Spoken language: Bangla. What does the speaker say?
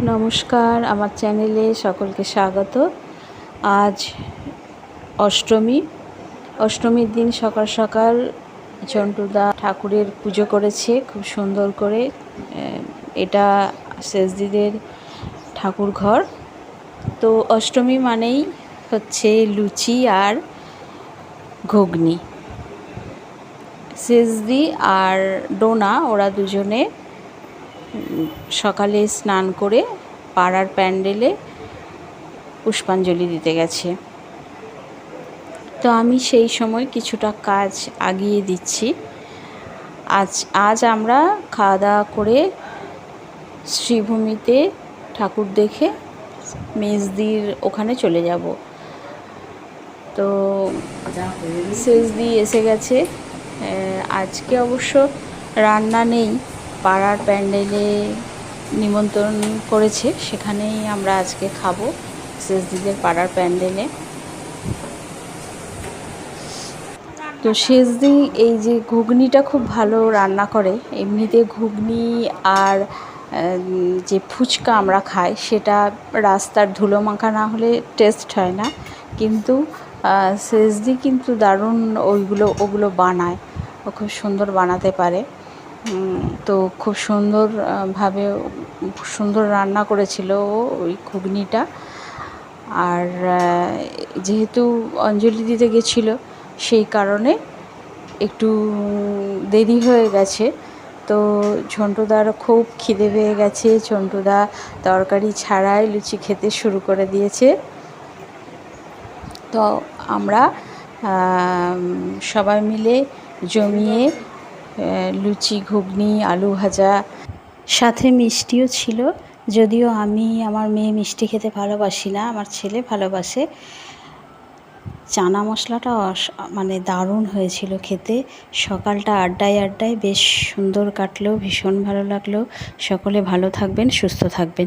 নমস্কার, আমার চ্যানেলে সকলকে স্বাগত। আজ অষ্টমীর দিন সকাল সকাল ঝন্টুদা ঠাকুরের পুজো করেছে খুব সুন্দর করে। এটা শেষদিদের ঠাকুর ঘর। তো অষ্টমী মানেই হচ্ছে লুচি আর ঘুগনি। শেষদি আর ডোনা ওরা দুজনে সকালে স্নান করে পাড়ার প্যান্ডেলে পুষ্পাঞ্জলি দিতে গেছে। তো আমি সেই সময় কিছুটা কাজ আগিয়ে দিচ্ছি। আজ আমরা খাওয়া দাওয়া করে শ্রীভূমিতে ঠাকুর দেখে মেজদির ওখানে চলে যাব। তো শেষদি এসে গেছে। আজকে অবশ্য রান্না নেই, পাড়ার প্যান্ডেলে নিমন্ত্রণ করেছে, সেখানেই আমরা আজকে খাবো শেষদিদের পাড়ার প্যান্ডেলে। তো শেষদি এই যে ঘুগনিটা খুব ভালো রান্না করে। এমনিতে ঘুগনি আর যে ফুচকা আমরা খাই সেটা রাস্তার ধুলো মাখা না হলে টেস্ট হয় না, কিন্তু শেষদি কিন্তু দারুণ ওগুলো বানায়। ও খুব সুন্দর বানাতে পারে। তো খুব সুন্দর রান্না করেছিল ও ওই ঘুগনিটা। আর যেহেতু অঞ্জলি দিতে গেছিলো সেই কারণে একটু দেরি হয়ে গেছে। তো ঝন্টুদার খুব খিদে পেয়ে গেছে। ঝন্টুদা তরকারি ছাড়াই লুচি খেতে শুরু করে দিয়েছে। তো আমরা সবাই মিলে জমিয়ে লুচি, ঘুগনি, আলু ভাজা, সাথে মিষ্টিও ছিল। যদিও আমার মেয়ে মিষ্টি খেতে ভালোবাসি না, আমার ছেলে ভালোবাসে। চানা মশলাটা মানে দারুণ হয়েছিল খেতে। সকালটা আড্ডায় বেশ সুন্দর কাটলো, ভীষণ ভালো লাগলো। সকলে ভালো থাকবেন, সুস্থ থাকবেন।